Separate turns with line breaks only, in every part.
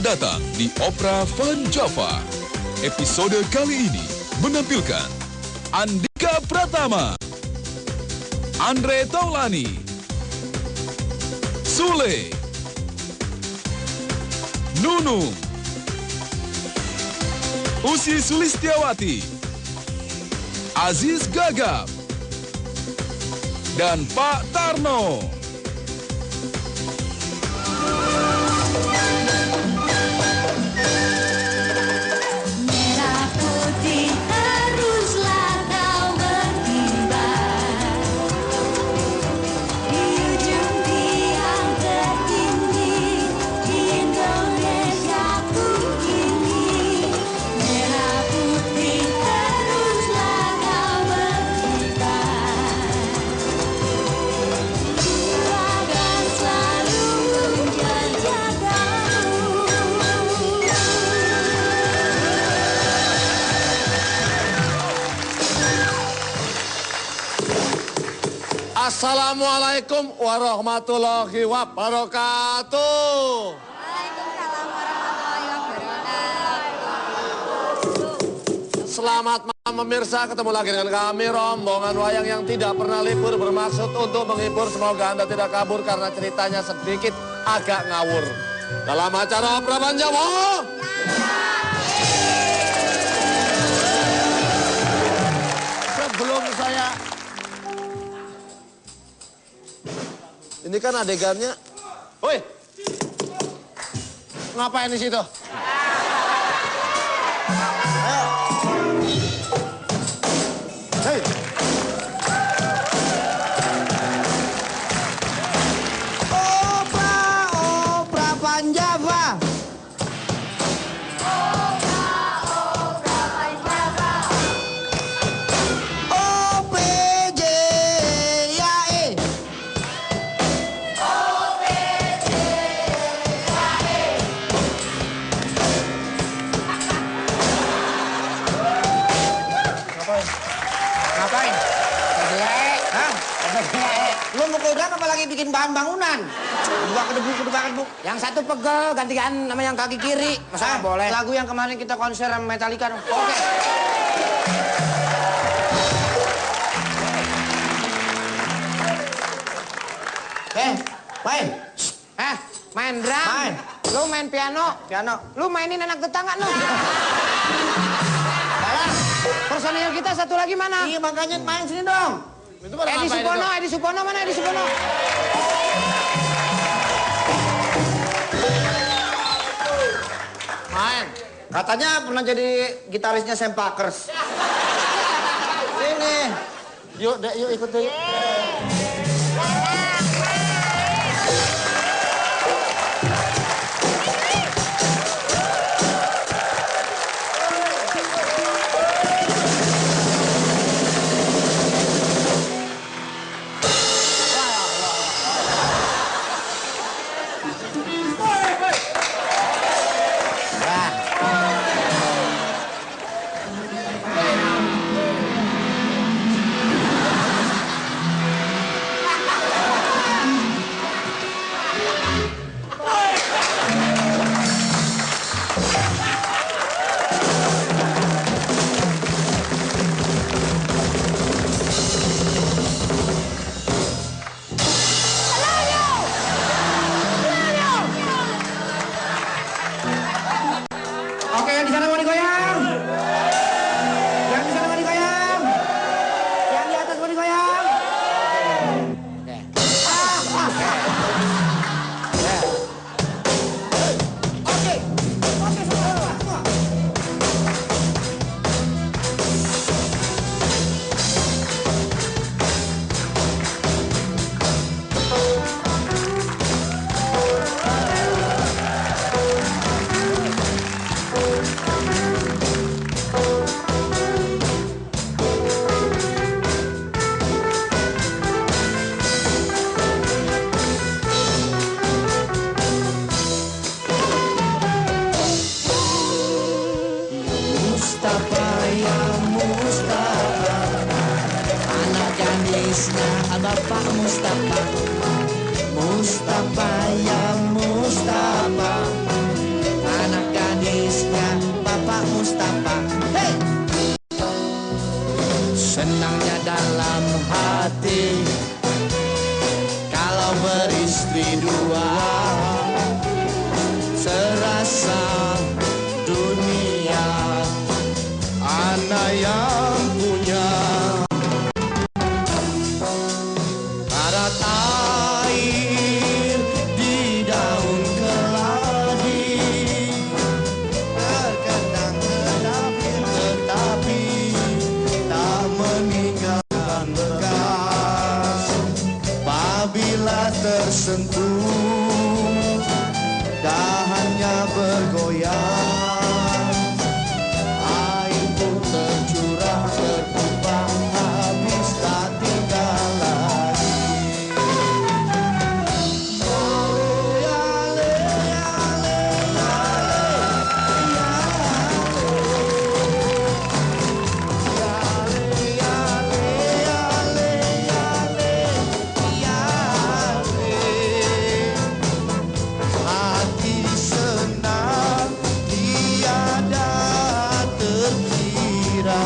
datang di Opera Fun Java. Episode kali ini menampilkan Andika Pratama, Andre Taulani, Sule, Nunung, Usi Sulistiawati, Aziz Gagap, dan Pak Tarno.
Assalamualaikum warahmatullahi wabarakatuh.
Waalaikumsalam warahmatullahi wabarakatuh.
Selamat malam pemirsa, ketemu lagi dengan kami rombongan wayang yang tidak pernah libur, bermaksud untuk menghibur. Semoga Anda tidak kabur karena ceritanya sedikit agak ngawur. Dalam acara Opera Fun Java. Sebelum saya... Ini kan adegannya. Woi, ngapain di situ? Ayo. Hei.
Opera Fun Java.
Ngapain? Jelek.
Hah?
Jelek.
Lo mau kodam apa lagi bikin bahan bangunan? Kedua kedebu.
Yang satu pegel, gantian sama yang kaki kiri. Masa nggak boleh?
Lagu yang kemarin kita konser sama Metallica dong.
Oke.
Main.
Main drum.
Main.
Lu main piano.
Piano.
Lu mainin anak tetangga lu. Balas. Personil kita satu lagi mana?
Iya makanya main sini dong.
Itu pada
Edi
ngapain
Supono,
itu?
Edi Supono mana Edi Supono?
Main.
Katanya pernah jadi gitarisnya Sam Pakers. Sini.
Yuk, dek, yuk ikut deh.
Oke, yang di sana mau digoyang. Yang di sana mau digoyang. Yang di atas mau digoyang. Oke. Oke, semua.
Bapak Mustafa, Mustafa ya Mustafa, Pak Mustafa. Hey! Senangnya dalam hati kalau beristri dua, serasa dunia anak yang punya. Karat air di daun keladi, terkadang tetapi tak meninggalkan bekas. Apabila tersentuh, dahannya bergoyang, air pun tercurah, tertumpah, habis tak tinggal lagi. Oh, yale, yale, hati senang tiada terkira,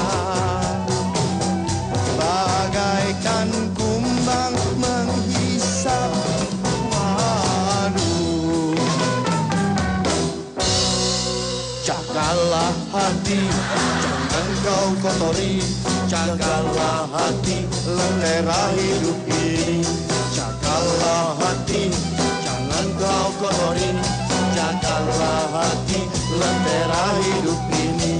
bagaikan kumbang menghisap madu. Jagalah hati, jangan kau kotori. Jagalah hati, lentera hidup ini. Jagalah hati, jangan kau kotori. Jagalah hati, lentera hidup ini.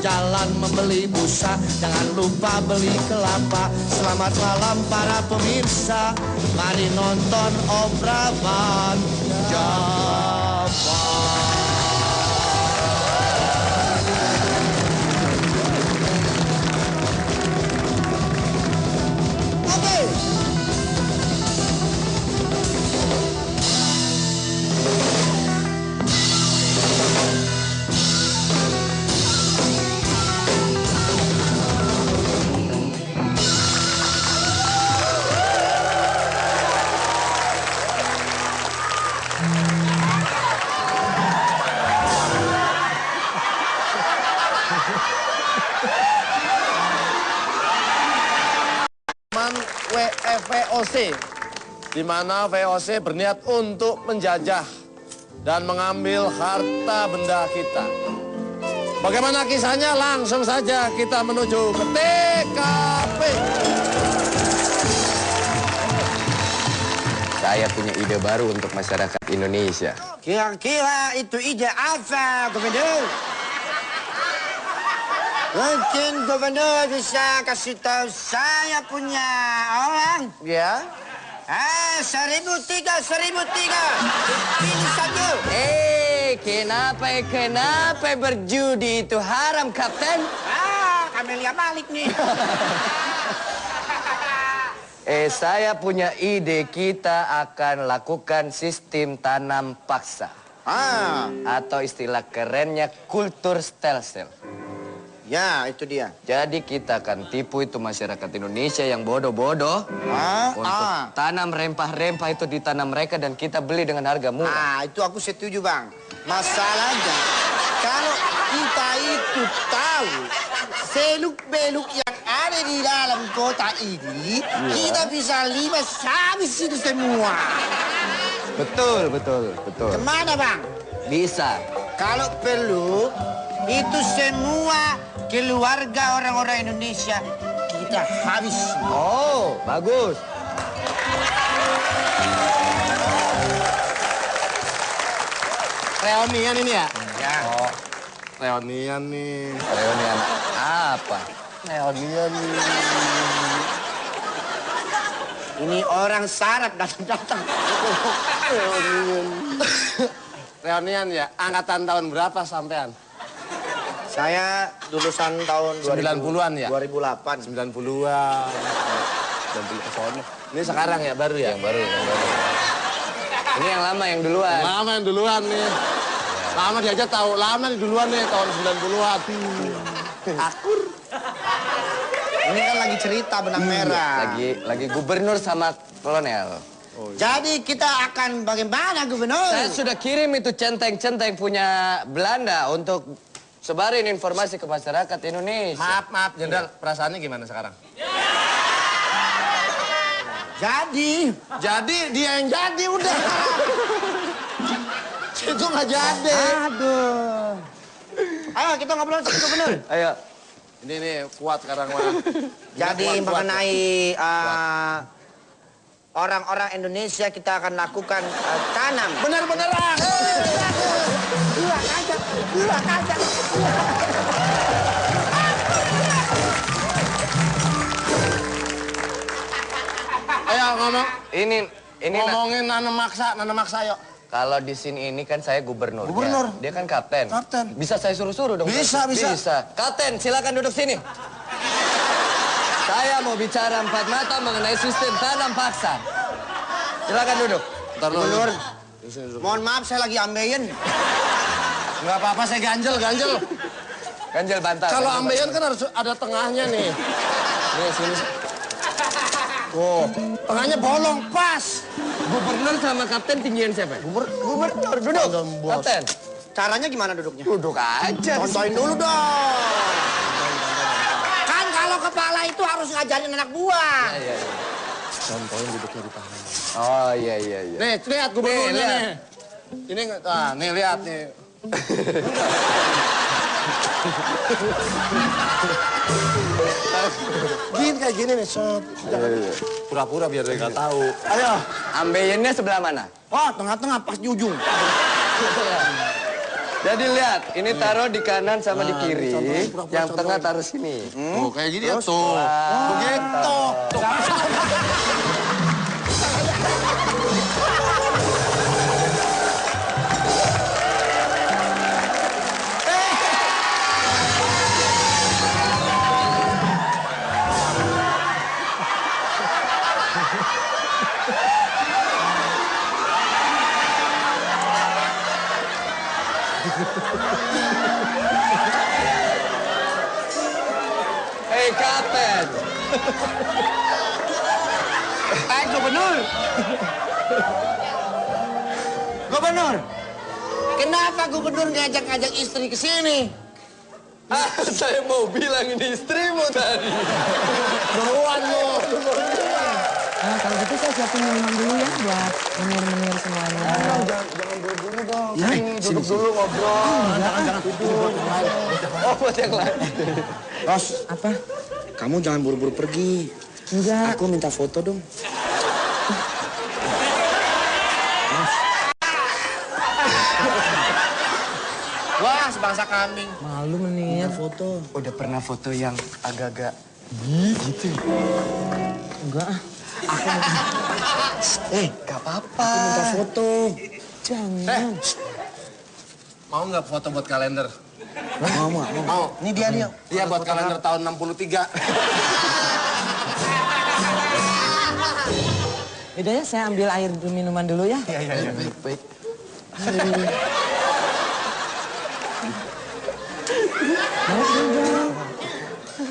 Jalan membeli busa, jangan lupa beli kelapa. Selamat malam para pemirsa, mari nonton opera Van Java.
VOC, di mana VOC berniat untuk menjajah dan mengambil harta benda kita. Bagaimana kisahnya? Langsung saja kita menuju ke TKP.
Saya punya ide baru untuk masyarakat Indonesia.
Kira-kira itu ide apa, Gubernur? Mungkin Gubernur bisa kasih tahu saya punya orang.
Ya.
1.003. Pilih satu.
Kenapa berjudi itu haram, Kapten?
Kamelia balik nih.
Saya punya ide, kita akan lakukan sistem tanam paksa. Atau istilah kerennya kultur stelsel.
Ya, itu dia.
Jadi kita akan tipu itu masyarakat Indonesia yang bodoh-bodoh untuk tanam rempah-rempah itu di tanah mereka dan kita beli dengan harga murah.
Itu aku setuju, Bang. Masalahnya, kalau kita itu tahu seluk-beluk yang ada di dalam kota ini, kita bisa limas habis itu semua.
Betul.
Kemana, Bang?
Bisa.
Kalau perlu, itu semua keluarga orang-orang Indonesia kita habis.
Oh, bagus.
Reunian ini ya?
Ya.
Oh, reunian nih.
Reunian apa?
Reunian nih.
Ini orang Sarap datang-datang.
Reunian ya? Angkatan tahun berapa sampean?
Saya lulusan tahun
90-an ya?
2008.
90-an. 90 Ini sekarang ya, baru ya?
Yang baru. Ini yang lama, yang duluan.
Lama yang duluan nih. Lama dia aja tahu, lama yang duluan nih, tahun 90-an.
Akur. Ini kan lagi cerita benang merah.
Lagi gubernur sama kolonel.
Jadi kita akan bagaimana, Gubernur?
Saya sudah kirim itu centeng-centeng punya Belanda untuk sebarin informasi ke masyarakat Indonesia.
Maaf, Jenderal. Perasaannya gimana sekarang?
Jadi dia yang jadi udah. Itu nggak jadi.
Aduh.
Ayo kita ngobrol sama Gubernur.
Ayo.
Ini nih kuat sekarang mah.
Jadi
Kuat.
mengenai orang-orang Indonesia kita akan lakukan tanam.
Bener-beneran.
Gila kacang.
Ayo ngomong.
Ini
Ngomongin nanam maksa yuk.
kalau di sini ini kan saya gubernur.
Gubernur.
Dia kan kapten.
Kapten.
Bisa saya suruh-suruh dong?
Bisa.
Kapten, silakan duduk sini. Saya mau bicara empat mata mengenai sistem tanam paksa. Silakan duduk.
Ntar lu.
Gubernur. Mohon maaf saya lagi ambeien.
Nggak apa-apa, saya ganjel.
Ganjel bantal.
Kalau
ganjel
ambeien
bantal.
kan harus ada tengahnya nih. Nih, sini. Oh, tengahnya bolong, pas.
Gubernur sama kapten tinggian siapa? Gubernur, duduk. Kapten.
Caranya gimana duduknya?
Duduk aja.
Contohin dulu dong. Kan kalau kepala itu harus ngajarin anak buah.
Iya.
Contohin duduknya di tangan.
Oh iya.
Nih, lihat gubernurnya
Nih,
nih. Ini, nih lihat nih. Kayak gini nih, Sob. Pura-pura biar dia nggak tahu.
Ayo.
Ambeiennya sebelah mana?
Oh, tengah-tengah pas di ujung.
Jadi lihat, ini taruh di kanan sama di kiri. Yang tengah taruh sini.
Oh, kayak gini ya tuh. Begitu.
Hei kapten.
Gubernur. Gubernur. Kenapa gubernur ngajak-ngajak istri ke sini?
Saya mau bilang ini istrimu tadi.
Duluan lu.
Nah, kalau gitu saya siapin minuman dulu ya buat menir-menir semuanya.
Jangan buru-buru dong.
Duduk dulu ngobrol.
Jangan tidur.
Oh, buat yang lain.
Ros,
Apa?
kamu jangan buru-buru pergi.
Enggak.
Aku minta foto dong. Wah, sebangsa kambing.
Malu menir.
Foto.
Udah pernah foto yang agak-agak
Enggak ah.
gak apa-apa.
Aku minta foto.
Jangan.
Mau nggak foto buat kalender?
Mau. Ini dia nih.
Iya, buat kalender tahun 63.
Yaudah ya, saya ambil air minuman dulu ya.
Iya. Baik.
Mau dong.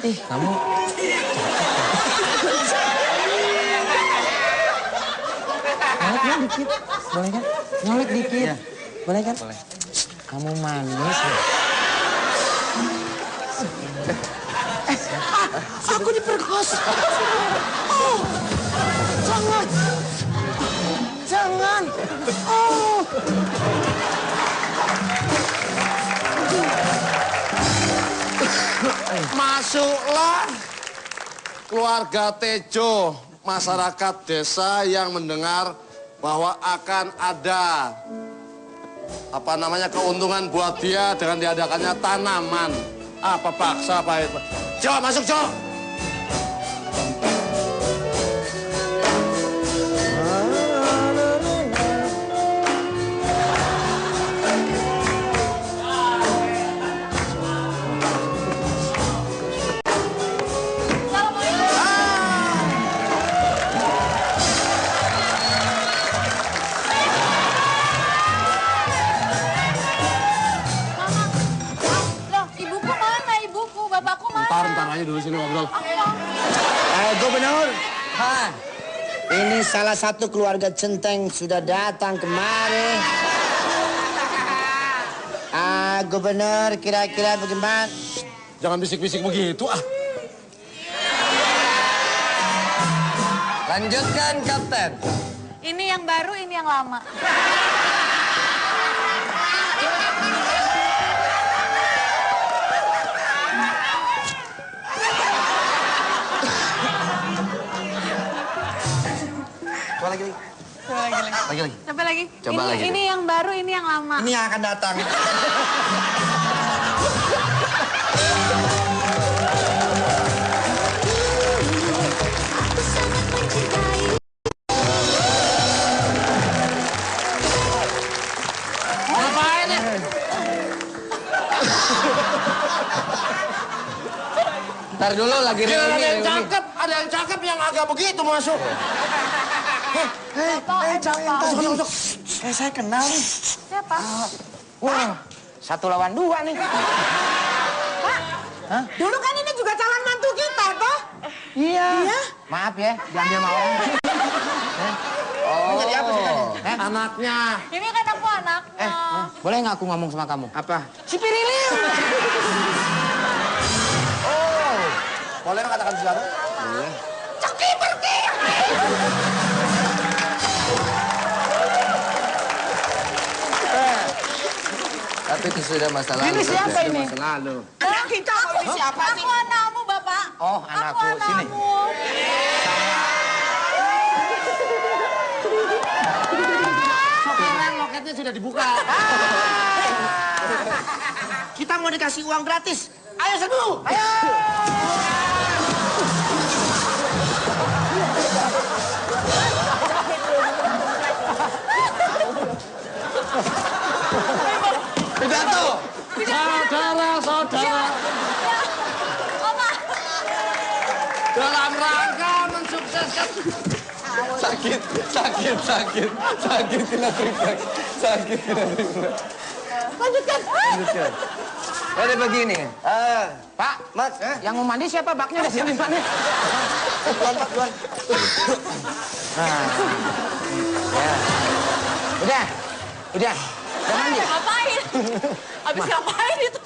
Ih, kamu. Nyolek ya dikit. Boleh kan? Nyolek dikit. Boleh kan?
Boleh.
Kamu manis ya.
Aku diperkosa. Oh, jangan. Jangan. Oh.
Masuklah keluarga Tejo, masyarakat desa yang mendengar bahwa akan ada keuntungan buat dia dengan diadakannya tanaman. Apa paksa apa itu? Jo, masuk Jo.
Loh, ibuku mana? Ibuku, bapakku mana?
Ntar aja dulu sini ngobrol.
Gubernur.
Hah?
Ini salah satu keluarga centeng sudah datang kemari. Pak Gubernur, kira-kira bagaimana?
Jangan bisik-bisik begitu ah.
Lanjutkan, Kapten.
Ini yang baru, ini yang lama.
Coba lagi.
Lagi.
Coba lagi.
Coba
ini,
lagi.
Ini yang baru, ini yang lama.
Ini yang akan datang.
Ngapain ya?
Ntar dulu lagi
Ada
reuni.
yang cakep, ada yang cakep yang agak begitu masuk.
Masuk. Saya kenal nih.
Siapa?
Wah, 1 lawan 2 nih.
Pak, dulu kan ini juga calon mantu kita, toh?
Iya. Maaf ya, diambil sama orang.
Jadi apa sih?
Anaknya.
Ini kan aku anaknya.
Boleh nggak aku ngomong sama kamu?
Apa?
Si Pirilil.
Boleh katakan sesuatu?
Ceki pergi!
Tapi itu sudah masa lalu.
Ini siapa
Kapten.
ini?
Masa lalu.
Anak kita, ini siapa sih?
Aku anakmu, Bapak.
Oh, anakku.
Aku
Sini.
anakmu.
Sekarang loketnya sudah dibuka. Kita mau dikasih uang gratis. Ayo serbu. Ayo.
Pidato. Saudara-saudara.
Apa?
Dalam rangka mensukseskan.
Sakit. Tidak refleks. Sakit, tidak refleks.
Lanjutkan.
Jadi begini.
Pak,
Mas,
yang mau mandi siapa? Baknya udah siapin Pak nih.
Duluan.
Udah. Udah mandi.
Ngapain? Habis ngapain itu?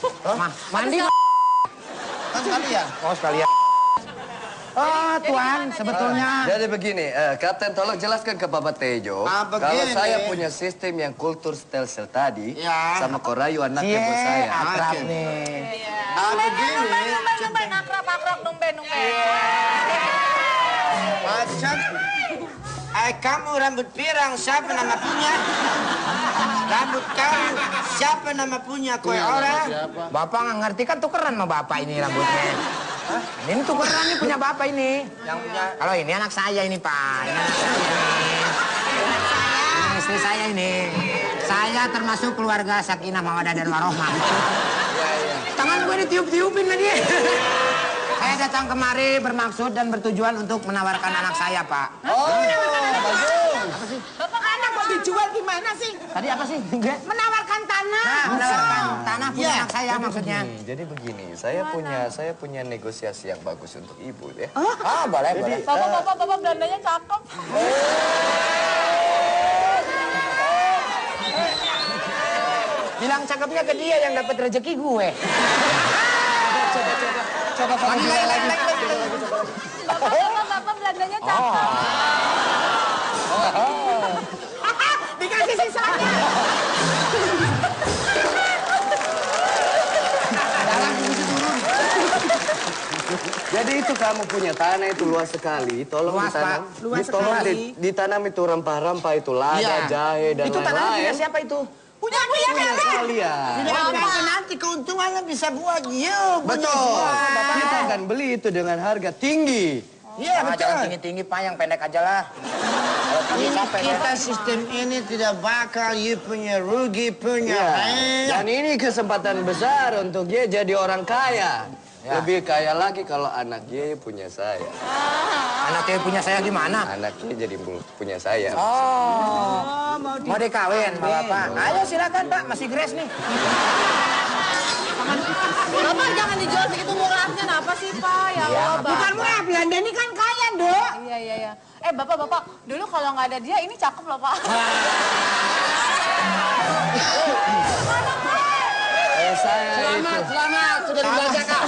Mandi.
Kan sekalian.
Oh, sekalian. Oh, Tuan, sebetulnya.
Jadi begini, Kapten tolong jelaskan ke Bapak Tejo. Kalau
begini.
saya punya sistem yang kultur stelsel tadi,
Ya.
sama Korayu anaknya bos saya.
akrab
Oke.
nih.
Numben. Akrab, numben.
Macam. Kamu rambut pirang, siapa nama punya? Rambut kamu, siapa nama punya? Kue orang?
Bapak nggak ngerti kan tukeran sama bapak ini rambutnya. Ini tukeran nih punya bapak ini.
Yang punya.
Kalau ini anak saya ini Pak. Ini anak saya ini. Ini istri saya ini. Saya termasuk keluarga Sakinah Mawaddah dan Warohmah. Tangan gue ditiup-tiupin sama dia. Saya datang kemari bermaksud dan bertujuan untuk menawarkan anak saya, Pak.
Bapak anak mau dijual gimana sih?
Tadi apa sih?
Menawarkan tanah.
Nah, menawarkan tanah punya anak saya maksudnya.
Jadi begini, saya punya negosiasi yang bagus untuk ibu ya.
Boleh.
Bapak Belandanya cakep.
Bilang cakepnya ke dia yang dapat rezeki gue.
Coba kamu bilang lagi.
Bapak Belandanya cakep.
Dikasih sisanya.
Jadi itu kamu punya tanah itu luas sekali, tolong
Luas,
ditanam.
Pak. Luas
Tolong
sekali.
ditanam itu rempah-rempah itu lada,
Iya.
jahe dan
Itu tanahnya punya
lain-lain.
siapa itu?
Punya
Kalian.
Tidak apa nanti keuntungannya bisa buat you.
Betul. Kita akan beli itu dengan harga tinggi.
Iya
Jangan
betul.
tinggi-tinggi Pak, yang pendek aja lah. Kalau tinggi
Ini
capek ya.
kita sistem ini tidak bakal you punya rugi punya.
Dan ini kesempatan besar untuk dia jadi orang kaya.
Ya.
Lebih kaya lagi kalau anak dia punya saya.
Anaknya punya saya gimana?
Anaknya jadi punya saya.
Oh, mau dikawin Bapak. Ayo silakan Pak, masih grace nih.
Bapak jangan dijual segitu murahnya. Apa sih, Pak? Ya Allah, Bapak.
Bukan murah, Belanda ini kan kaya, Dok.
Iya. Bapak, dulu kalau nggak ada dia, ini cakep loh, Pak.
Selamat, sudah dibelanjakan.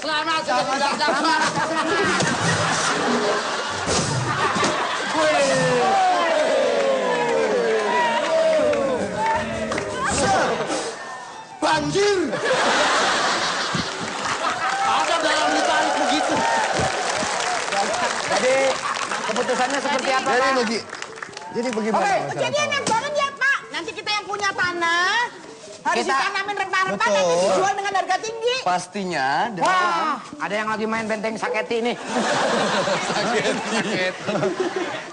Selamat, sudah dibelanjakan. Banjir! Ada dalam ditarik begitu.
Jadi keputusannya seperti apa, Pak?
Jadi bagaimana?
Oke, jadi enak banget ya, Pak. Nanti kita yang punya tanah harus
Kita-
ditanamin rempah-rempah nanti dijual dengan harga tinggi.
Pastinya.
Wah, ada yang lagi main benteng saketi nih.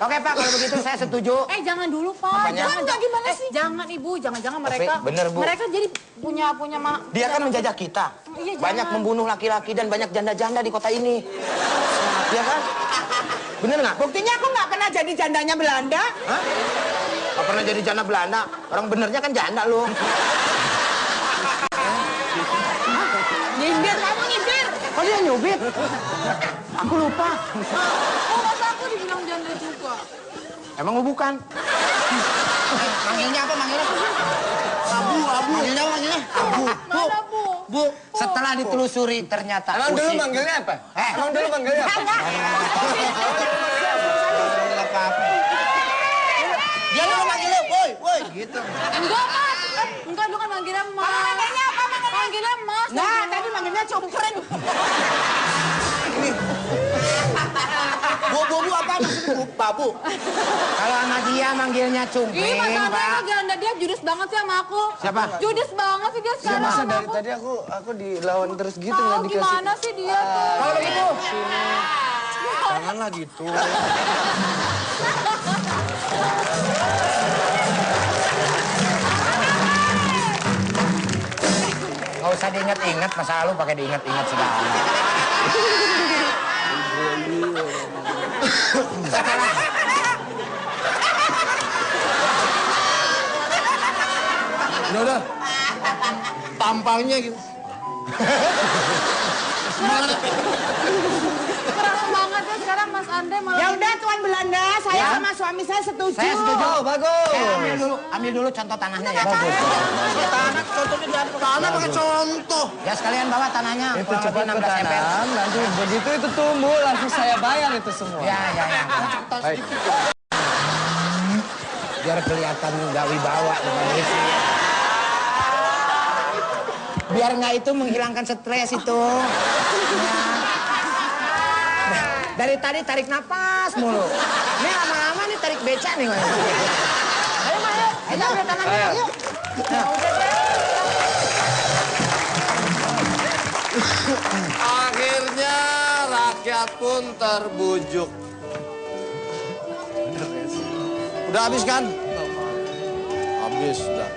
Oke, Pak, kalau begitu saya setuju.
Jangan dulu, Pak.
Jangan, gimana sih?
Jangan, Ibu. Jangan-jangan mereka...
bener, Bu.
Mereka jadi punya
Dia kan menjajah kita.
Iya,
Banyak
jangan.
membunuh laki-laki dan banyak janda-janda di kota ini. Iya kan? Bener nggak?
Buktinya aku nggak pernah jadi jandanya Belanda.
Hah? Nggak pernah jadi janda Belanda. Orang benernya kan janda loh.
Nyindir, kamu nyindir.
Kok dia nyubit? Aku lupa.
Oh, masa aku dibilang janda juga?
Emang lu bukan?
Manggilnya apa? Abu. Manggilnya apa? Abu.
Mana, Bu?
Bu.
Setelah ditelusuri ternyata
Emang dulu
Usi.
manggilnya apa? Emang dulu manggilnya apa?
Dia dulu manggilnya, woi, gitu.
Enggak, Mas. Enggak, dulu kan manggilnya Mas.
Manggilnya apa?
Manggilnya Mas.
Nah, tadi manggilnya cungkring.
Bu apa maksudnya? Bu, babu.
Kalau sama dia manggilnya
Ih,
cungkring,
Mas Andre
Pak.
mah ganda, dia judes banget sih sama aku.
Siapa?
Judes banget sih dia sekarang
Masa
sama
dari
aku.
tadi aku dilawan terus gitu
Tahu
nggak dikasih.
gimana sih dia tuh?
Kalau begitu,
Janganlah gitu.
nggak usah diingat-ingat masa lalu pakai diingat-ingat segala.
Udah. Tampangnya gitu.
Keras banget ya sekarang Mas Andre malah.
Ya udah, Tuan Belanda, saya sama suami saya setuju.
Saya setuju.
Oh, bagus.
Ambil dulu contoh tanahnya ya. Bagus.
Tanah, contohnya di tanah pakai contoh.
Ya sekalian bawa tanahnya.
Itu
kurang
cepat
lebih
ke
16 ember.
tanam, nanti begitu itu tumbuh langsung saya bayar itu semua.
Ya.
Baik.
Biar kelihatan nggak wibawa depan istri. Biar nggak itu menghilangkan stres itu. Ya. Dari tadi tarik napas mulu. Ini lama-lama nih tarik beca nih. Ayo, ayo. Ayo, ambil tangannya.
Ayo.
Yuk. Nah, udah deh.
Akhirnya rakyat pun terbujuk. Udah habis kan? Habis sudah.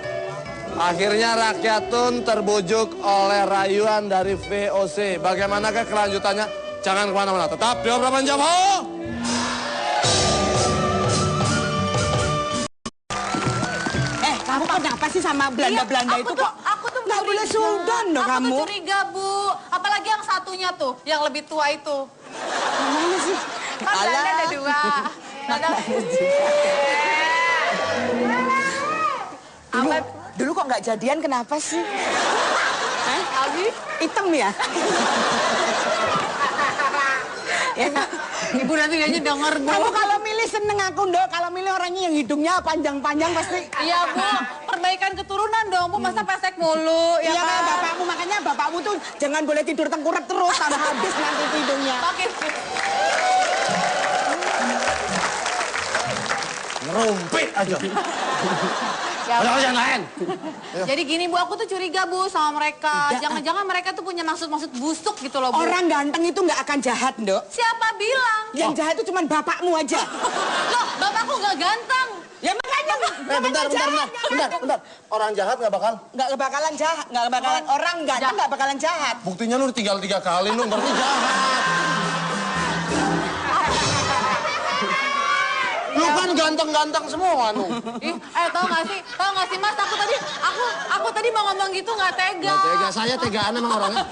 Akhirnya rakyat pun terbujuk oleh rayuan dari VOC. Bagaimanakah kelanjutannya? Jangan kemana-mana. Tetap di Opera Panjava.
Kamu kenapa sih sama Belanda-Belanda itu kok?
Aku tuh
nggak boleh
curiga.
sultan dong kamu.
Aku tuh curiga, Bu. Apalagi yang satunya tuh, yang lebih tua itu.
Gimana sih?
Kan Belanda ada dua. Apa?
Dulu kok nggak jadian, kenapa sih?
Abi?
Hitam ya?
Ya, Ibu nanti kayaknya denger, Bu.
Kamu kalau milih seneng aku, Dok. Kalau milih orangnya yang hidungnya panjang-panjang pasti.
Iya, Bu. Perbaikan keturunan dong, Bu. Masa pesek mulu, ya
Iya
kan?
kayak bapakmu, makanya bapakmu tuh jangan boleh tidur tengkurap terus, tambah habis nanti hidungnya.
Pakai.
Ngerumpit aja.
Ya,
Ada yang lain.
jadi gini, Bu, aku tuh curiga, Bu, sama mereka. Jangan-jangan mereka tuh punya maksud-maksud busuk gitu loh, Bu.
Orang ganteng itu nggak akan jahat, Dok.
Siapa bilang?
Yang jahat itu cuma bapakmu aja.
Loh, bapakku gak ganteng.
Ya makanya
Bentar. Orang jahat nggak bakal.
nggak bakalan jahat, nggak bakalan orang ganteng nggak bakalan jahat.
Buktinya lu tinggal 3 kali lu berarti jahat. Lu kan ganteng-ganteng semua nu.
Ih, tau gak sih, Mas, aku tadi mau ngomong gitu gak tega.
Tega saya tegaan emang orangnya.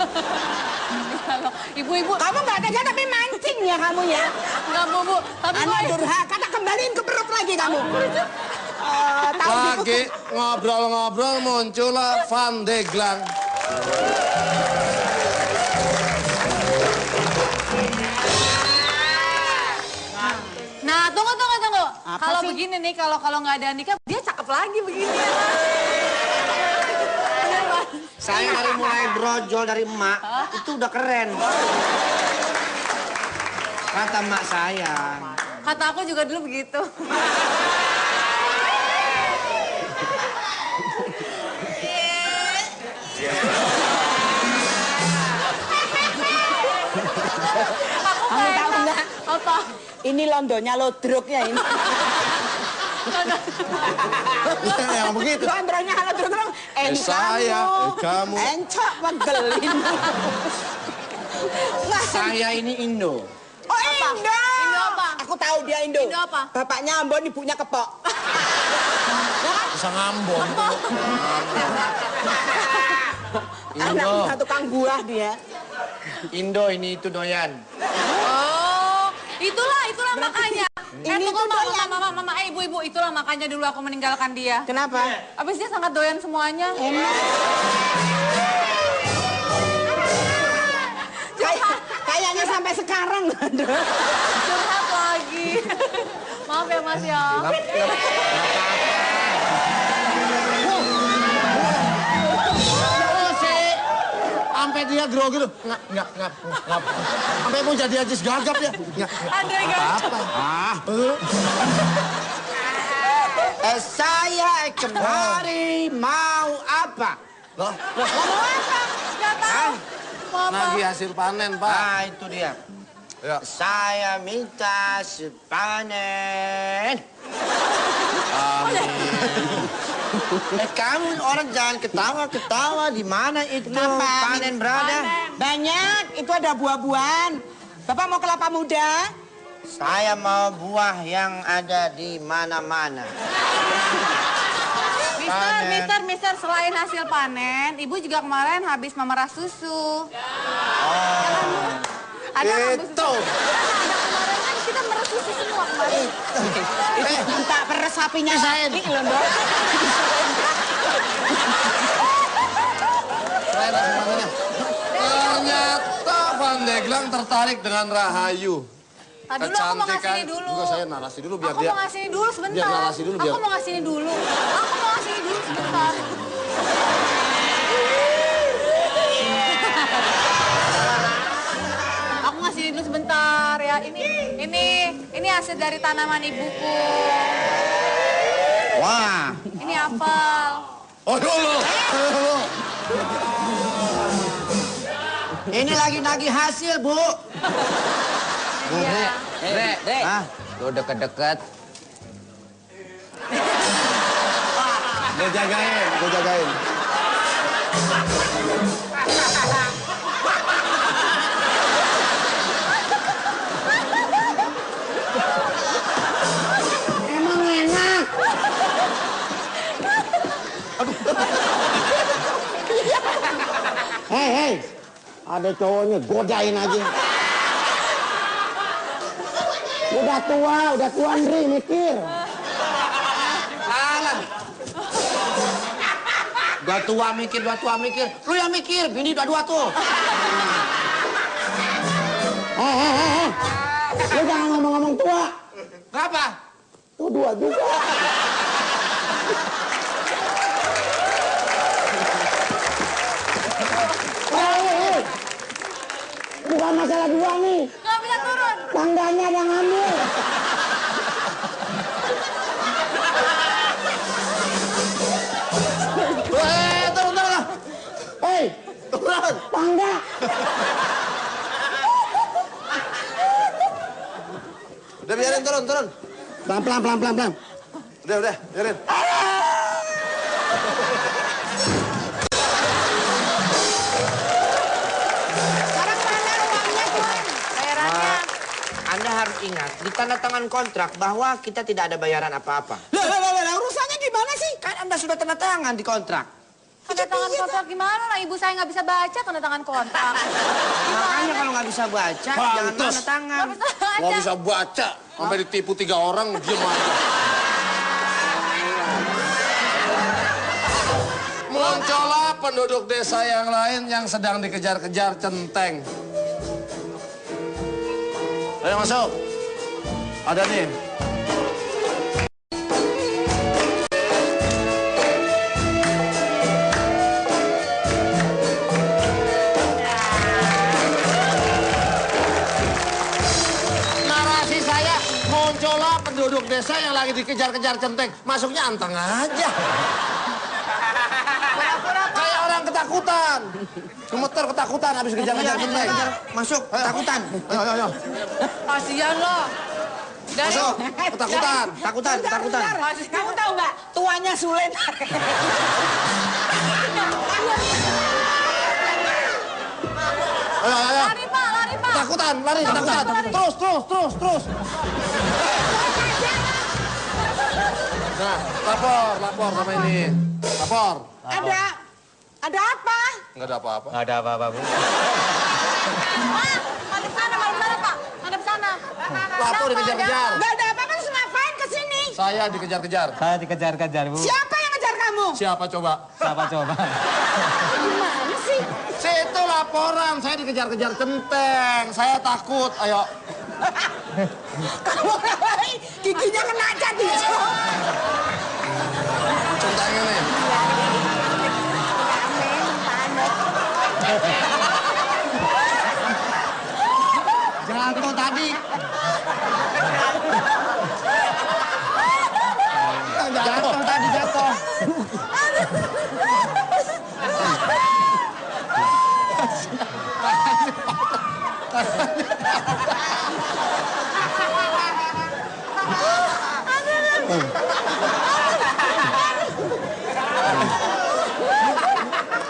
Ibu-ibu.
Kamu nggak tega tapi mancing ya kamu ya.
Enggak, Bu. Tapi
Anak durhaka, kata kembaliin ke perut lagi kamu.
Lagi ngobrol-ngobrol muncullah Van de Glang.
Nah, tunggu. Kalau begini nih, kalau nggak ada Andika, dia cakep lagi begini ya.
Saya dari mulai brojol dari emak, itu udah keren. Kata emak saya.
Kata aku juga dulu begitu.
Kamu tahu nggak?
Apa?
Ini Londonnya lodrok ya ini.
Yang begitu.
Londonnya lodrok.
Kamu.
Encok pegelin.
Saya ini Indo.
Oh Indo.
Indo apa?
Aku tahu dia Indo.
Indo apa?
Bapaknya Ambon, ibunya Kepok.
Bisa ngambon.
Anak tukang buah dia.
Indo ini itu doyan.
Oh, itulah makanya.
Ini
Tunggu,
tuh doyan.
mama, ibu, itulah makanya dulu aku meninggalkan dia.
Kenapa?
Abis dia sangat doyan semuanya.
Kayaknya sampai sekarang.
Curhat lagi. Maaf ya Mas ya.
Sampai dia grogi loh. Ngap. Sampai mau jadi Ajis Gagap ya.
Andre gak?
Saya kemari mau apa?
Mau apa? Gak tahu. Mau apa?
Lagi hasil panen, Pak.
Ah, itu dia.
Ya.
Saya minta sepanen. Kamu orang jangan ketawa-ketawa. Di mana itu panen berada?
Banyak, itu ada buah-buahan. Bapak mau kelapa muda?
Saya mau buah yang ada di mana-mana.
Mister, selain hasil panen, Ibu juga kemarin habis memerah susu. Ada habis
Itu.
kemarin kan kita merah susu semua kemarin.
Minta peres sapinya saya.
Ternyata Van de Glang tertarik dengan Rahayu.
Tadi dulu aku mau ngasih dulu.
Juga saya narasi dulu biar
Aku
dia.
mau ngasih dulu sebentar.
Biar narasi dulu, biar.
Aku mau ngasih dulu. Aku mau ngasih dulu sebentar. Aku ngasih dulu sebentar ya. Ini hasil dari tanaman ibuku.
Wah.
Ini apel.
Oh dulu.
Ini lagi nagih hasil, Bu.
Iya.
Dek.
Ah.
Lo deket-deket.
Gue jagain.
Emang enak.
Hei. Ada cowoknya, godain aja. Udah tua Andri, mikir.
Alan.
Udah tua mikir. Lu yang mikir, bini udah dua tuh. Lu jangan ngomong-ngomong tua.
Kenapa?
Tuh dua juga. Hei. Bukan masalah dua nih.
Nggak bisa turun.
Tangganya ada ngambil.
Turun.
Hei, turun. Tangga.
Udah biarin turun.
Pelan.
Udah, biarin.
Sekarang mana uangnya, Tuan?
Bayarannya.
Anda harus ingat, di tanda tangan kontrak bahwa kita tidak ada bayaran apa-apa.
Lah, urusannya gimana sih?
Kan Anda sudah tanda tangan di kontrak.
Tanda tangan kontrak gimana? Nah, ibu saya nggak bisa baca tanda tangan kontrak.
Makanya kalau nggak bisa baca, jangan tanda tangan.
Nggak bisa baca, sampai ditipu 3 orang, diem aja. Muncullah penduduk desa yang lain yang sedang dikejar-kejar centeng. Ayo masuk. Ada nih. Narasi saya, muncullah penduduk desa yang lagi dikejar-kejar centeng. Masuknya anteng aja. Kayak orang ketakutan. Gemeter ketakutan habis kejar-kejar centeng.
Masuk, ketakutan.
Ayo.
Kasian loh.
Masuk, ketakutan.
Takutan.
Kamu tahu nggak? Tuanya Sule.
Ayo.
Lari Pak, lari Pak.
Ketakutan, lari, ketakutan. Terus. Nah, lapor sama ini. Lapor.
Ada apa?
Nggak ada apa-apa.
Nggak ada apa-apa, Bu.
Pak, madep sana Pak. Madep sana.
Lapor dikejar-kejar.
Nggak ada apa-apa, terus ngapain kesini?
Saya dikejar-kejar.
Saya dikejar-kejar, Bu.
Siapa yang ngejar kamu?
Siapa coba?
Siapa coba?
Gimana sih?
Situ laporan, saya dikejar-kejar centeng. Saya takut, ayo.
Kamu giginya kena jadi.
Centengnya nih.
Jatuh tadi. Jatuh.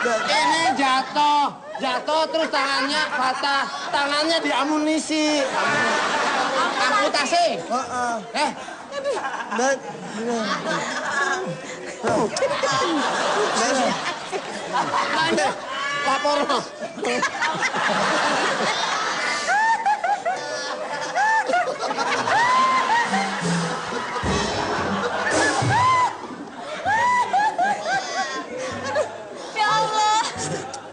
Ini jatuh terus tangannya patah. Tangannya diamunisi. Amputasi. Lapor.
Ya Allah.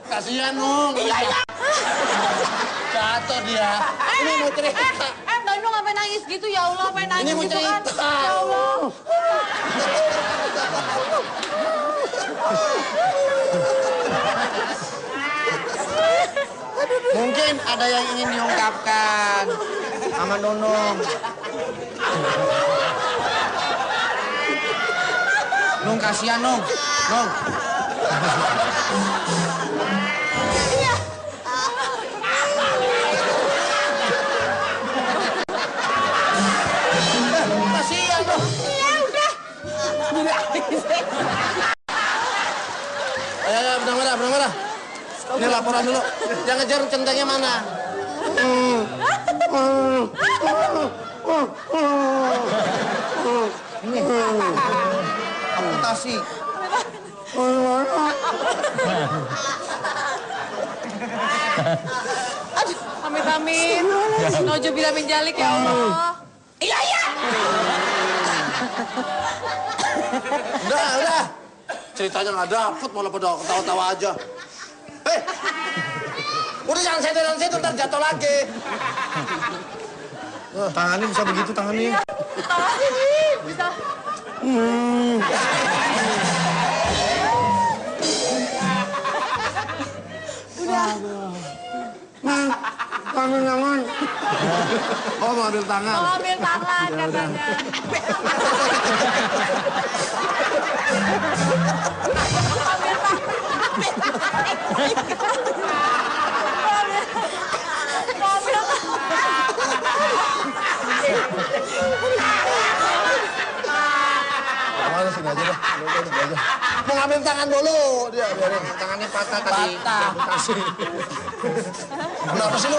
Kasihan, Nung.
Iya.
Jatuh dia. Ini mau cerita.
Bandung sampai nangis gitu ya Allah, sampai nangis
Ini mau
gitu kan.
cerita.
Ya Allah.
Mungkin ada yang ingin diungkapkan sama Nunung. Nung, kasihan Nung.
Kasihan, Nung.
Iya, udah.
Ayo, benang merah. Ini laporan dulu. Yang ngejar centengnya mana?
Amputasi.
Amit-amit. Nojo bilamin jalik ya Allah.
Iya.
Udah. Ceritanya nggak dapet, malah pada ketawa-tawa aja. Hei! Udah jangan situ, ntar jatuh lagi.
Tangannya bisa begitu, tangannya.
Bisa.
Tangan.
Oh, mau ambil tangan.
Mau ambil tangan katanya.
Mana sini aja dah. Mau ngambil tangan dulu. Dia biarin.
Tangannya patah tadi.
Amputasi. Kenapa sih lu?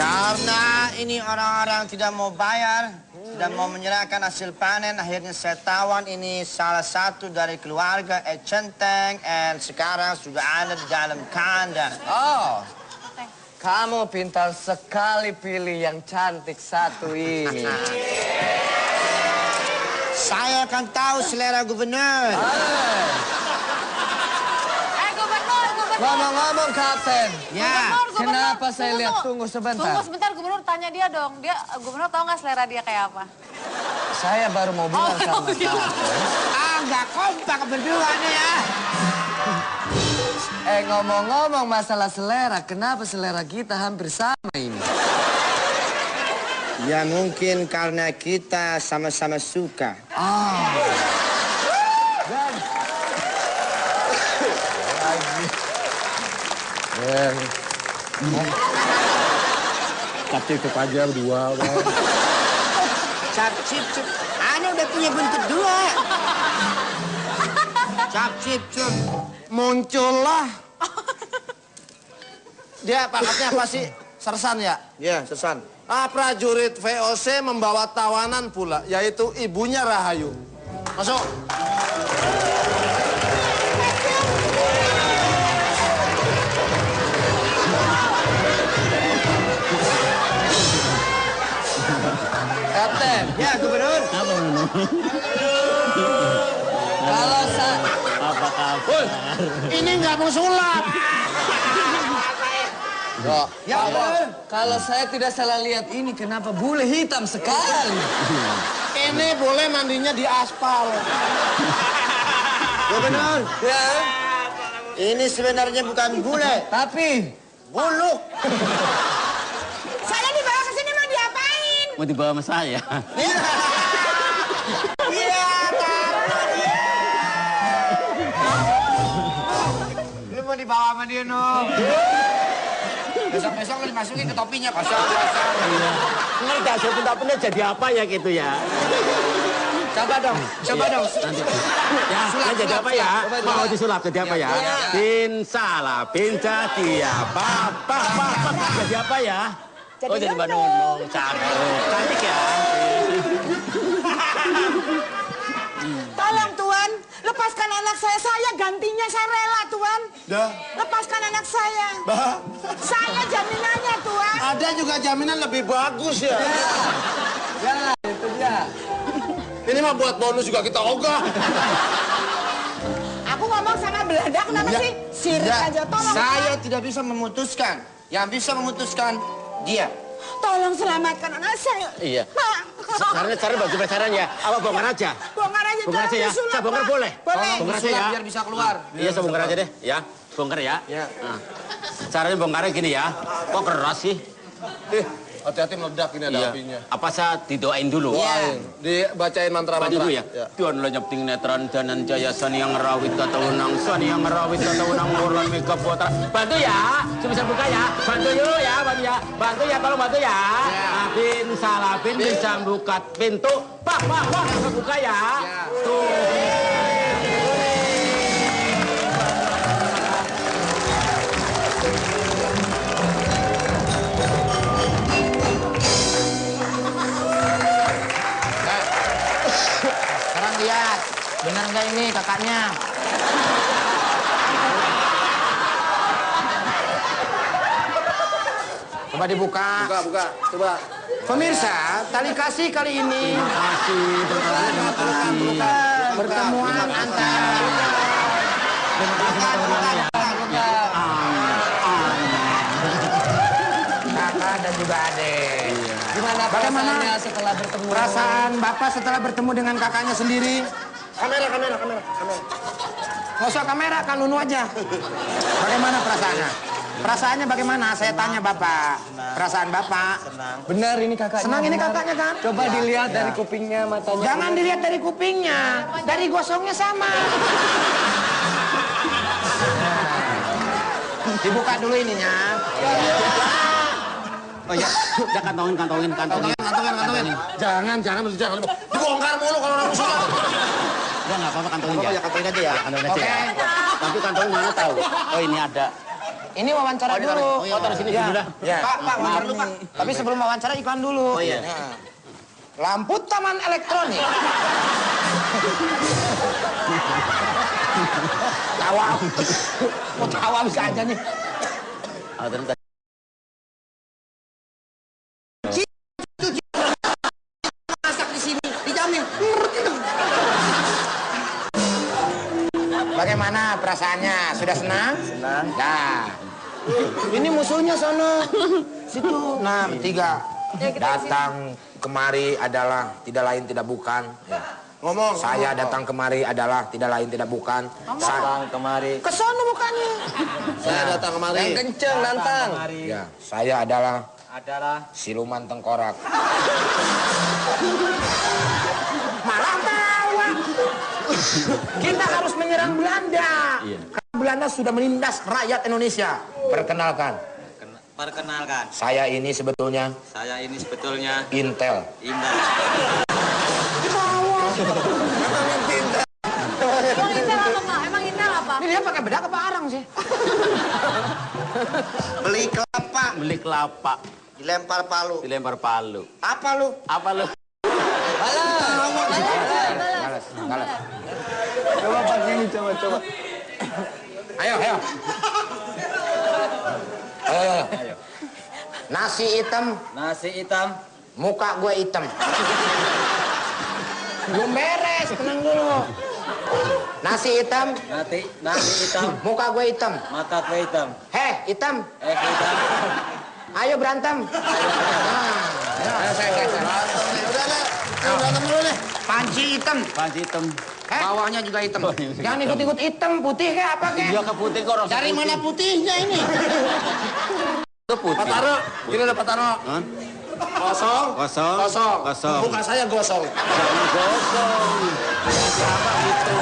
Karena ini orang-orang tidak mau bayar, tidak mau menyerahkan hasil panen, akhirnya saya tawan ini salah satu dari keluarga Centeng, dan sekarang sudah ada di dalam kandang.
Oh, kamu pintar sekali pilih yang cantik satu ini.
Saya akan tahu selera gubernur.
Ngomong-ngomong, Kapten.
Ya.
Kenapa saya lihat? Tunggu sebentar.
Tunggu sebentar, Gubernur tanya dia dong. Gubernur tahu nggak selera dia kayak apa?
Saya baru mau bilang sama Kapten.
Nggak kompak berdua nih ya.
Ngomong-ngomong masalah selera, kenapa selera kita hampir sama ini?
Ya mungkin karena kita sama-sama suka.
Capcip aja berdua.
Capcip, Ana udah punya bentuk dua. Capcip, muncullah.
Dia pangkatnya apa sih? Sersan ya?
Ya, Sersan.
Prajurit VOC membawa tawanan pula, yaitu ibunya Rahayu. Masuk.
Kapten.
Ya, Gubernur.
Kalau
Ini nggak mau sulap.
kalau saya tidak salah lihat ini, kenapa bule hitam sekali?
Ini boleh mandinya di aspal.
Gubernur,
Ya,
ini sebenarnya bukan bule,
tapi
buluk.
Saya dibawa ke sini mau diapain?
Mau dibawa sama saya.
Iya, lu mau dibawa sama dia, no? Besok-besok lu dimasukin ke topinya, kosong.
Ngerti hasil pendapatnya jadi apa ya gitu ya?
Coba dong.
Ya, jadi apa ya? Mau disulap jadi apa ya? Bin salah, bin jadi apa? Jadi apa ya? Oh jadi Mbak Nunung, cantik ya.
Tolong Tuan, lepaskan anak saya gantinya saya rela Tuan. Lepaskan anak saya. Saya jaminannya Tuan.
Ada juga jaminan lebih bagus ya.
ya itu dia.
Ini mah buat bonus juga kita ogah.
Aku ngomong sama Belanda kenapa sih? Sirik aja tolong.
Saya tidak bisa memutuskan. Yang bisa memutuskan dia.
Tolong selamatkan anak saya.
Iya.
Pak.
Caranya baju pacaran ya? Apa bongkar aja?
Bongkar aja.
Bongkar aja ya?
disulap,
Saya bongkar
Pak.
boleh?
Boleh.
Bongkar aja ya?
Biar bisa keluar.
Iya, saya bongkar aja deh, ya. Bongkar ya.
Ya.
Nah, caranya bongkarnya gini ya. Kok keras sih?
Hati-hati meledak ini ada apinya.
Apa saya didoain dulu?
Dibacain mantra-mantra.
Dulu ya. Tuhan lo nyepting netran danan jaya sani yang ngerawit kata unang, sani yang ngerawit kata unang mulan mika putra. Bantu ya, bisa buka ya. Bantu yuk ya, bantu ya. Bantu ya, tolong bantu ya. Bin salah bin bisa buka pintu. Pak, bisa buka ya. Tuh.
Sekarang lihat, benar nggak ini kakaknya? Coba dibuka.
Buka, coba.
Pemirsa, tali kasih kali ini
Pertemuan antara kakak dan juga adik.
Gimana perasaannya setelah bertemu?
Perasaan Bapak setelah bertemu dengan kakaknya sendiri?
Kamera.
Nggak usah kamera, kan Nunu aja. Bagaimana perasaannya? Perasaannya bagaimana? Saya tanya Bapak. Perasaan Bapak?
Benar ini kakaknya.
Senang ini
benar.
kakaknya kan?
Coba dilihat dari kupingnya, matanya.
Jangan dilihat dari kupingnya, dari gosongnya sama. Dibuka dulu ininya.
Oh ya, udah kantongin.
Jangan dibongkar mulu kalau orang musuh.
Udah nggak apa-apa kantongin ya.
kantongin aja ya.
Kantongin aja ya. Tapi kantongin mana tahu? Oh ini ada.
ini wawancara dulu.
Taruh sini
Ya.
dulu dah.
Ya.
Pak, wawancara dulu, Pak. Tapi sebelum wawancara iklan dulu.
Oh iya.
Lampu taman elektronik. Tawa. Kok tawa bisa aja nih.
Masak di sini, dijamin.
Bagaimana perasaannya? Sudah senang?
Senang.
Nah, ini musuhnya sono. Situ. Nah, bertiga.
Datang kemari adalah tidak lain tidak bukan. Ya.
Ngomong.
Saya datang kemari adalah tidak lain tidak bukan. Datang kemari.
Ke sono bukannya.
Saya datang kemari.
Yang kenceng, nantang.
Ya, saya adalah siluman tengkorak.
Malah tawa. Kita harus menyerang Belanda. Karena Belanda sudah menindas rakyat Indonesia.
Perkenalkan,
Perkenalkan,
saya ini sebetulnya
saya ini sebetulnya
Intel.
Indah.
Emang Intel apa, Pak? Emang Intel apa?
Ini dia pakai bedak apa arang sih?
Beli kelapa,
Beli kelapa,
dilempar palu.
dilempar palu.
Apa lu?
Apa lu?
Galas.
Coba Pak ini, coba.
Ayo.
Nasi hitam,
Nasi hitam,
muka gue hitam. Belum beres, tenang dulu. Nasi hitam,
nasi hitam,
muka gue hitam.
mata kue hitam,
Heh, hitam.
hitam.
Ayo berantem.
Udah berantem dulu nih.
Panci hitam.
Panci hitam.
Bawahnya juga hitam. Jangan ikut-ikut hitam, putih kayak apa kayak.
Dia ke putih kok orang
Dari mana putihnya ini?
itu putih.
Pak Taro, ini ada Pak Taro. Kosong.
Kosong.
Muka saya gosong.
Jangan gosong. Siapa itu?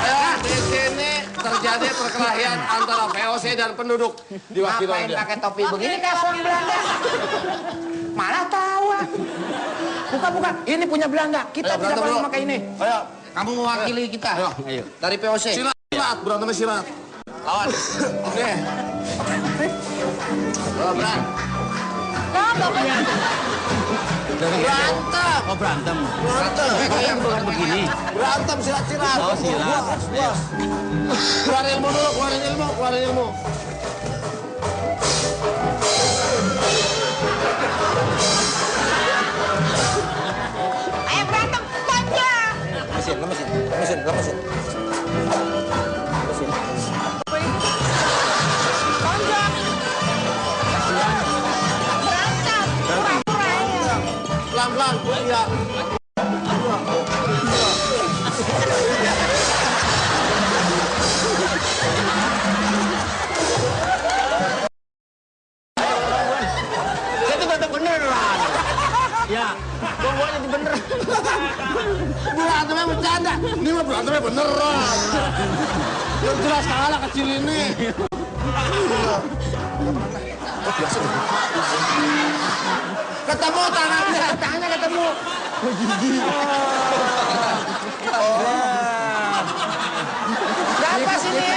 Ya, di sini terjadi perkelahian antara VOC dan penduduk di Wakil
Ngapain
Raja.
pakai topi begini kayak orang Belanda? Malah tawa. Bukan. Ini punya Belanda. Kita
Ayo,
tidak
berantem
boleh
dulu.
pakai ini.
Ayo,
Kamu mewakili kita
Ayo.
dari POC.
silat, berantemnya silat. Lawan. Oke. Beran.
Berantem.
Oh berantem.
Begini. Berantem silat-silat.
Oh silat.
Bos. Keluarin ilmu dulu, keluarin ilmu.
Ayo berantem, saja.
Lemesin.
Berantem. Pura-pura aja.
Pelan-pelan, iya.
Itu kata beneran. Ya, gua jadi bener.
Berantemnya bercanda. Ini mah berantemnya beneran. Yang jelas kalah kecil ini. Ketemu tangannya ketemu.
Berapa sini?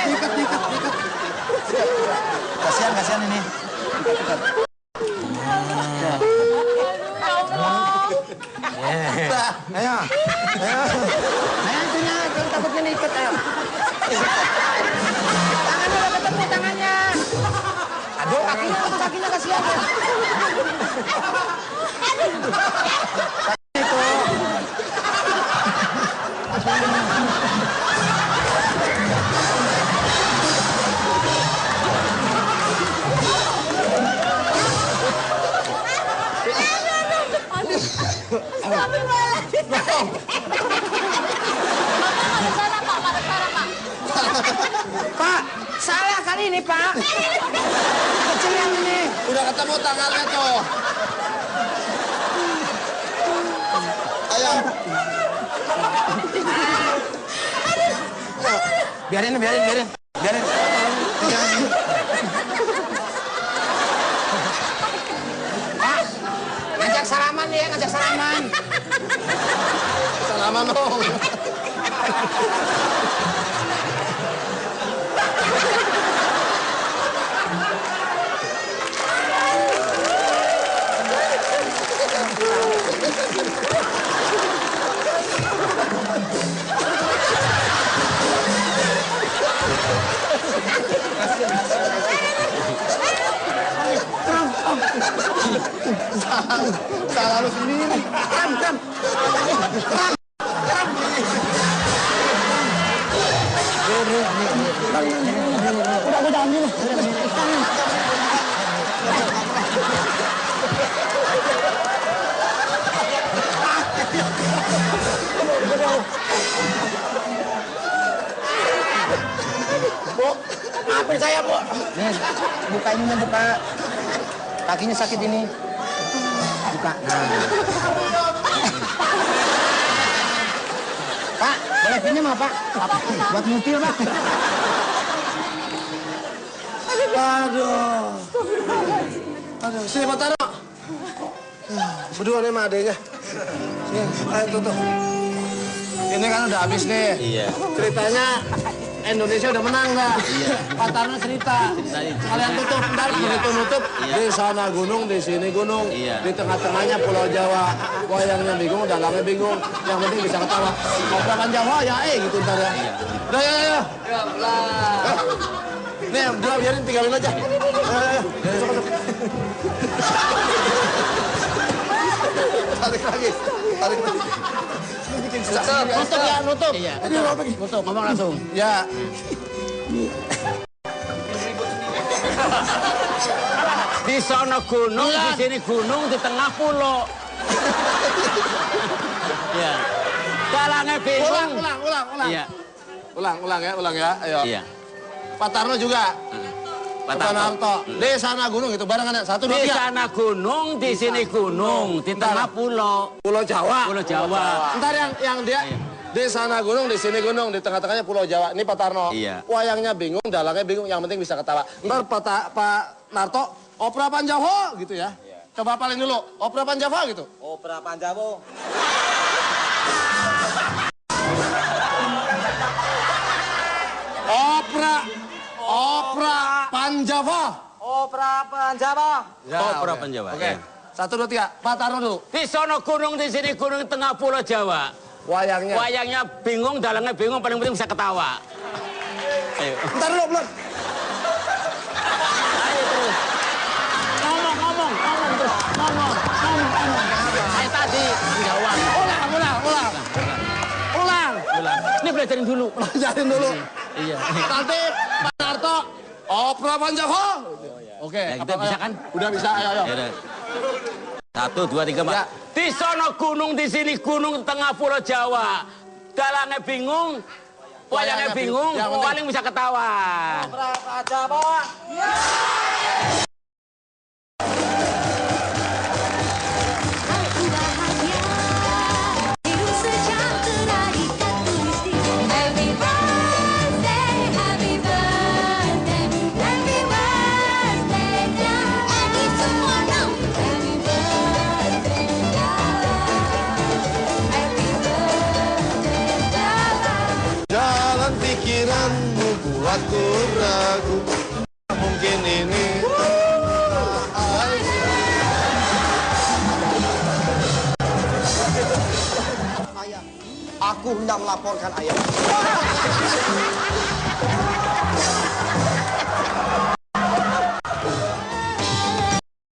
Kasihan ini.
Ayo, itunya, jangan takutnya diikat, ayo. Tangannya udah ketemu, tangannya. Aduh, kakinya kasihan ya. Pak, salah kali ini, Pak. Kecil yang ini.
Udah ketemu tangannya tuh.
Ayo.
Biarin. Pak, ngajak salaman dia, ngajak salaman.
Sama dong.
Salah lu sendiri. Ram. Udah, gue jalan dulu. Bu, maafin saya, Bu.
Nih, buka ininya, buka. Kakinya sakit ini. Buka. Pak, boleh pinjam apa, Pak? Buat nyupir, Pak.
Aduh, sini Pak Taro. Berdua nih sama adeknya. Sini, ayo tutup. Ini kan udah habis nih.
Iya.
Ceritanya Indonesia udah menang nggak?
Iya.
Pak Tarno cerita. Kalian tutup, ntar begitu nutup.
Iya.
Di sana gunung, di sini gunung.
Iya.
Di tengah-tengahnya Pulau Jawa. Wayangnya bingung, dalangnya bingung. Yang penting bisa ketawa. Mau pelakan Jawa ya gitu ntar ya. Udah ya. Ya, nih, udah biarin tinggalin aja. Ayo. Masuk. Tarik lagi.
Nutup ya, nutup.
Iya.
Nutup, ngomong langsung.
Ya.
Di sana gunung, di sini gunung, di tengah pulau. Iya. Dalangnya bingung.
Ulang.
Iya.
Ulang ya. Ayo.
Iya.
Pak Tarno juga.
Pak
Pak
Tarno.
Narto. Di sana gunung itu barengan. 1, 2, 3.
Di sana gunung, di sini gunung, di tengah pulau.
Pulau Jawa.
Pulau Jawa.
Ntar yang dia di sana gunung, di sini gunung, di tengah-tengahnya Pulau Jawa. Ini Pak Tarno.
Iya.
Wayangnya bingung, dalangnya bingung, yang penting bisa ketawa. Ntar Pak Narto, opera Panjawa gitu ya. Coba apalin dulu, opera Panjawa gitu.
Opera Panjawa.
Opera Panjawa.
Opera Panjawa.
Opera Panjawa.
Oke.
Ya.
1, 2, 3. Pak Tarno dulu.
Di sana gunung, di sini gunung, di tengah pulau Jawa.
Wayangnya.
Wayangnya bingung, dalangnya bingung, paling penting bisa ketawa. Ayo.
Ntar dulu, belum.
Ayo terus. Ngomong terus. Ngomong. Kayak tadi, jawab.
Ulang.
Ini belajarin dulu.
Pelajarin dulu.
Iya.
Nanti Pak Narto, opera Panjawa. Oke.
Ya, kita bisa kan?
Udah bisa, ayo.
Ya udah. 1, 2, 3, 4.
Ya.
Di sana gunung, di sini gunung, di tengah pulau Jawa. Dalangnya bingung, wayangnya bingung,
Yang penting-
paling bisa ketawa.
Opera Panjawa.
Jalan pikiranmu buatku ragu. Mungkin ini.
Aku hendak melaporkan ayah.